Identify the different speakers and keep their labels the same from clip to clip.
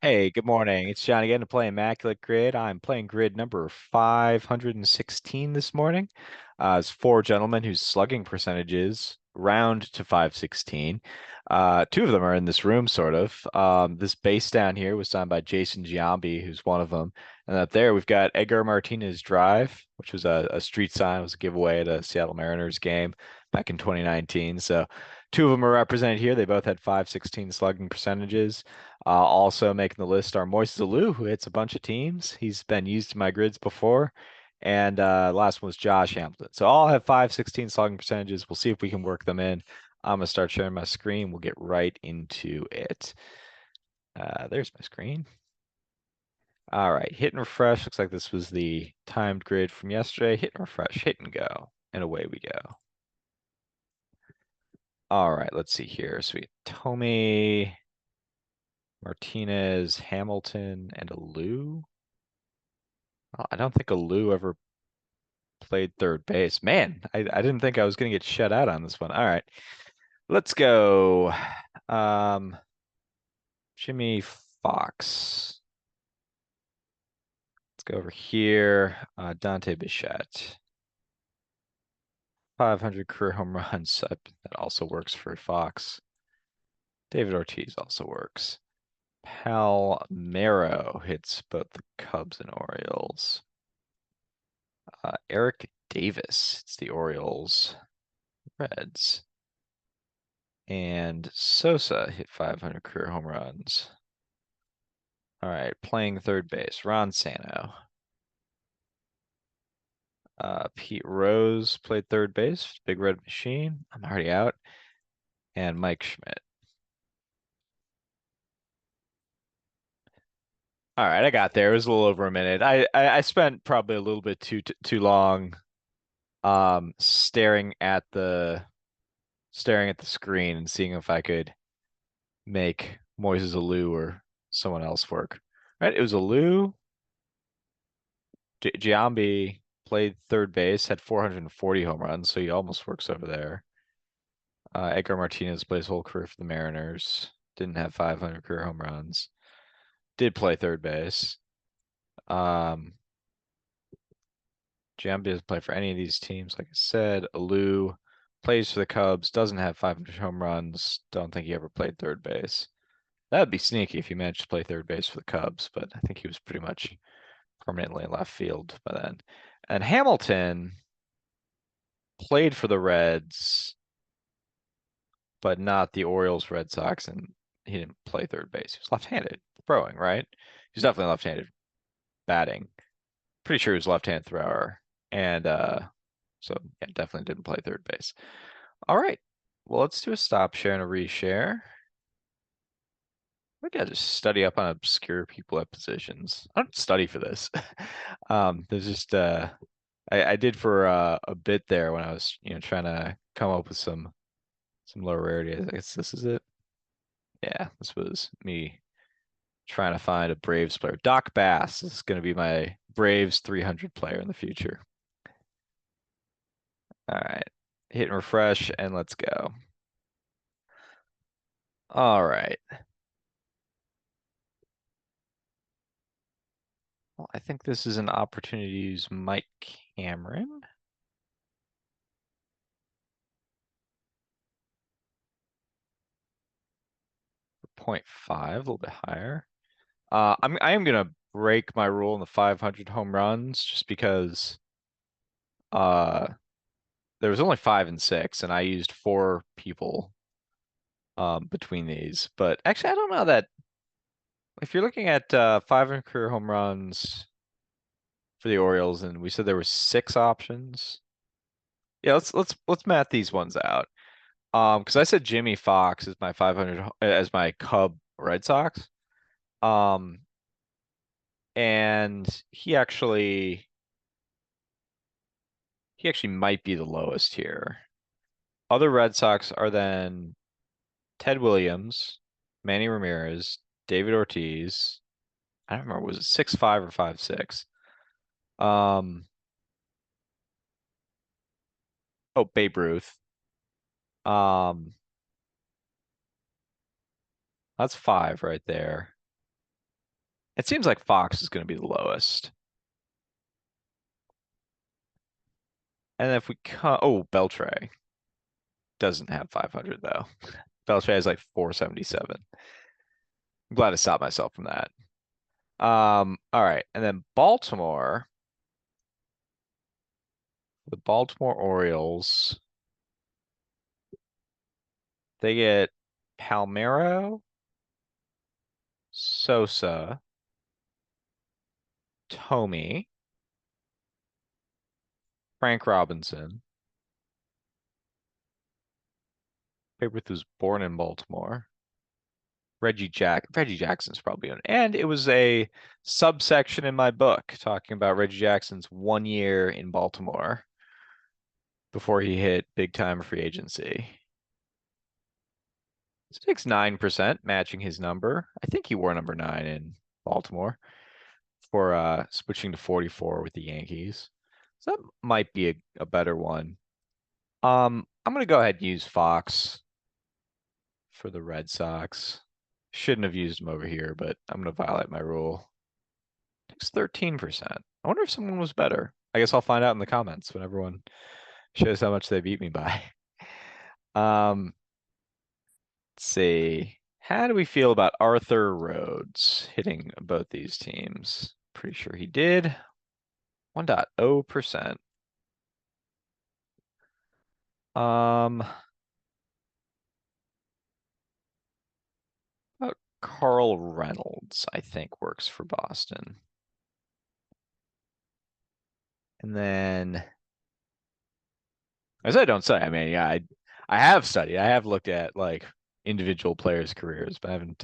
Speaker 1: Hey, good morning. It's John again to play Immaculate Grid. I'm playing grid number 516 this morning. It's four gentlemen whose slugging percentages round to 516. Two of them are in this room, sort of. This base down here was signed by Jason Giambi, who's one of them. And up there, we've got Edgar Martinez Drive, which was a street sign. It was a giveaway at a Seattle Mariners game back in 2019. So two of them are represented here. They both had 516 slugging percentages. Also making the list are Moises Alou, who hits a bunch of teams. He's been used in my grids before. And last one was Josh Hamilton. So all have 516 slugging percentages. We'll see if we can work them in. I'm going to start sharing my screen. We'll get right into it. There's my screen. All right, hit and refresh. Looks like this was the timed grid from yesterday. Hit and refresh, hit and go, and away we go. All right, let's see here. Sweet. Tommy, Martinez, Hamilton, and Alou. Well, I don't think Alou ever played third base. Man, I didn't think I was going to get shut out on this one. All right, let's go. Um, Jimmy Fox. Let's go over here. Dante Bichette. 500 career home runs. That also works for Fox. David Ortiz also works. Palmero hits both the Cubs and Orioles. Eric Davis hits the Orioles, Reds. And Sosa hit 500 career home runs. All right, playing third base, Ron Santo. Pete Rose played third base, Big Red Machine. I'm already out. And Mike Schmidt. All right, I got there. It was a little over a minute. I spent probably a little bit too long staring at the screen and seeing if I could make Moises Alou or someone else work. Right? It was Alou. Giambi played third base, had 440 home runs, so he almost works over there. Edgar Martinez plays whole career for the Mariners. Didn't have 500 career home runs. Did play third base. Um, Giambi doesn't play for any of these teams. Like I said, Alou plays for the Cubs, doesn't have 500 home runs. Don't think he ever played third base. That'd be sneaky if he managed to play third base for the Cubs, but I think he was pretty much permanently in left field by then. And Hamilton played for the Reds, but not the Orioles, Red Sox, and he didn't play third base. He was left-handed throwing, right? He's definitely left-handed batting. Pretty sure he was left-handed thrower. And so yeah, definitely didn't play third base. All right. Well, let's do a stop share and a reshare. Maybe I'll just study up on obscure people at positions. I don't study for this. There's just I did for a bit there when I was, trying to come up with some low rarity. I guess this is it. Yeah, this was me trying to find a Braves player. Doc Bass is going to be my Braves 300 player in the future. All right, hit and refresh and let's go. All right. Well, I think this is an opportunity to use Mike Cameron. 0.5, a little bit higher. I am gonna break my rule in the 500 home runs just because uh there was only 5 and 6, and I used four people between these. But actually, I don't know that if you're looking at 500 career home runs for the Orioles, and we said there were 6 options. Yeah, let's math these ones out. Because I said Jimmy Fox is my 500 as my Cub Red Sox. Um, and he actually might be the lowest here. Other Red Sox are then Ted Williams, Manny Ramirez, David Ortiz. I don't remember, was it 6'5" or 5'6"? Um, oh, Babe Ruth. Um, that's 5 right there. It seems like Fox is going to be the lowest. And if we come, oh, Beltray doesn't have 500 though. Beltray has like 477. I'm glad to stop myself from that. All right. And then Baltimore, the Baltimore Orioles, they get Palmero, Sosa, Tomey, Frank Robinson. Babe Ruth was born in Baltimore. Reggie Jackson's probably on. And it was a subsection in my book talking about Reggie Jackson's 1 year in Baltimore before he hit big time free agency. This takes 9%, matching his number. I think he wore number 9 in Baltimore for switching to 44 with the Yankees. So that might be a better one. I'm gonna go ahead and use Fox for the Red Sox. Shouldn't have used him over here, but I'm gonna violate my rule. Takes 13%. I wonder if someone was better. I guess I'll find out in the comments when everyone shows how much they beat me by. Um, let's see. How do we feel about Arthur Rhodes hitting both these teams? Pretty sure he did. 1.0%. Um, about Carl Reynolds, I think, works for Boston. And then, as I don't say, I mean, yeah, I have studied. I have looked at like individual players' careers, but I haven't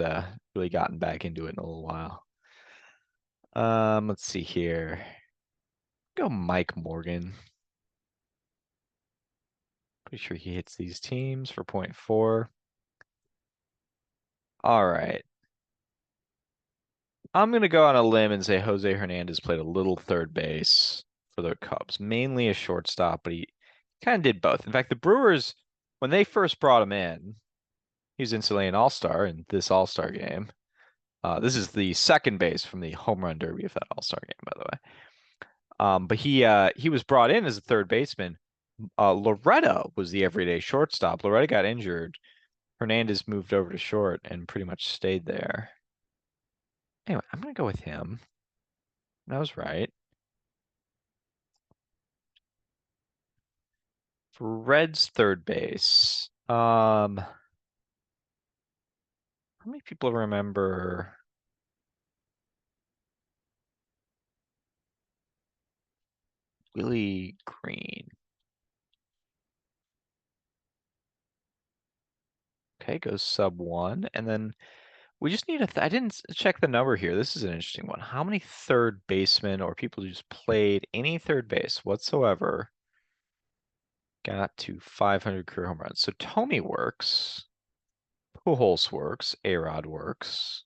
Speaker 1: really gotten back into it in a little while. Let's see here. Go Mike Morgan. Pretty sure he hits these teams for point 0.4. All right. I'm gonna go on a limb and say Jose Hernandez played a little third base for the Cubs, mainly a shortstop, but he kind of did both. In fact, the Brewers, when they first brought him in, he was instantly an all-star in this all-star game. This is the second base from the home run derby of that all-star game, by the way. But he was brought in as a third baseman. Loretta was the everyday shortstop. Loretta got injured. Hernandez moved over to short and pretty much stayed there. Anyway, I'm gonna go with him. I was right. For Reds third base, how many people remember Willie Green? Okay, goes sub 1, and then we just need I didn't check the number here. This is an interesting one. How many third basemen or people who just played any third base whatsoever got to 500 career home runs? So Tomey works, Pujols works, A-Rod works.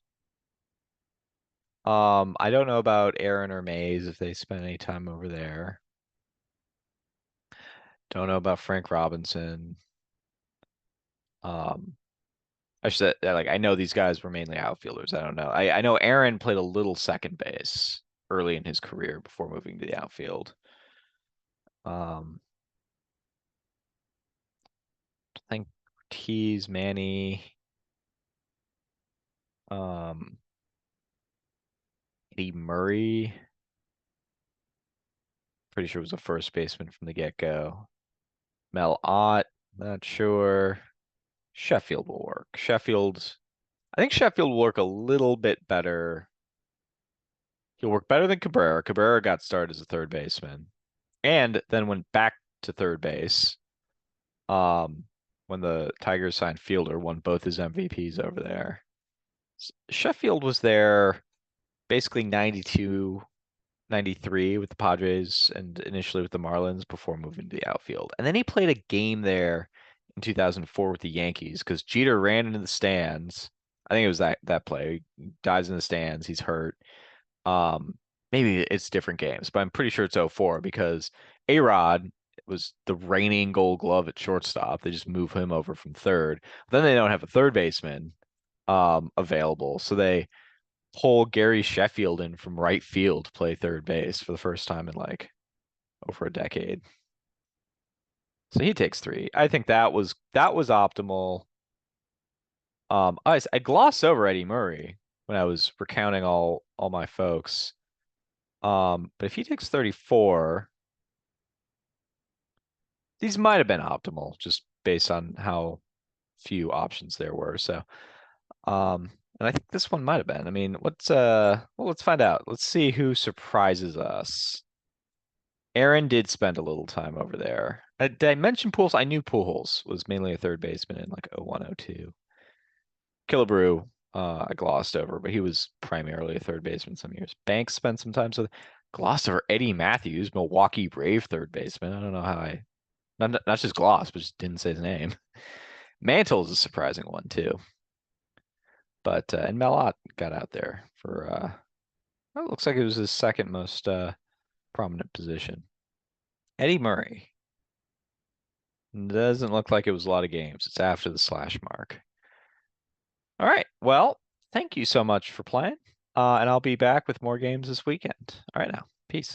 Speaker 1: I don't know about Aaron or Mays if they spent any time over there. Don't know about Frank Robinson. Um, I should like I know these guys were mainly outfielders. I don't know. I know Aaron played a little second base early in his career before moving to the outfield. Um, I think Ortiz, Manny, um, Eddie Murray. Pretty sure was a first baseman from the get-go. Mel Ott, not sure. Sheffield will work. I think Sheffield will work a little bit better. He'll work better than Cabrera. Cabrera got started as a third baseman and then went back to third base. When the Tigers signed Fielder, won both his MVPs over there. Sheffield was there basically 92, 93 with the Padres and initially with the Marlins before moving to the outfield. And then he played a game there in 2004 with the Yankees because Jeter ran into the stands. I think it was that play. He dives in the stands. He's hurt. Maybe it's different games, but I'm pretty sure it's '04 because A-Rod was the reigning Gold Glove at shortstop. They just move him over from third. Then they don't have a third baseman available, so they pull Gary Sheffield in from right field to play third base for the first time in like over a decade. So he takes three. I think that was optimal. I glossed over Eddie Murray when I was recounting all my folks. But if he takes 34, these might have been optimal just based on how few options there were. So, and I think this one might have been. I mean, well, let's find out. Let's see who surprises us. Aaron did spend a little time over there. Did I mention Pujols? I knew Pujols was mainly a third baseman in like 01, 02. Killebrew, I glossed over, but he was primarily a third baseman some years. Banks spent some time, so glossed over Eddie Matthews, Milwaukee Brave third baseman. I don't know how I not just gloss, but just didn't say his name. Mantle is a surprising one too, but and Melot got out there for well, it looks like it was his second most prominent position. Eddie Murray doesn't look like it was a lot of games. It's after the slash mark. All right. Well, thank you so much for playing. And I'll be back with more games this weekend. All right now. Peace.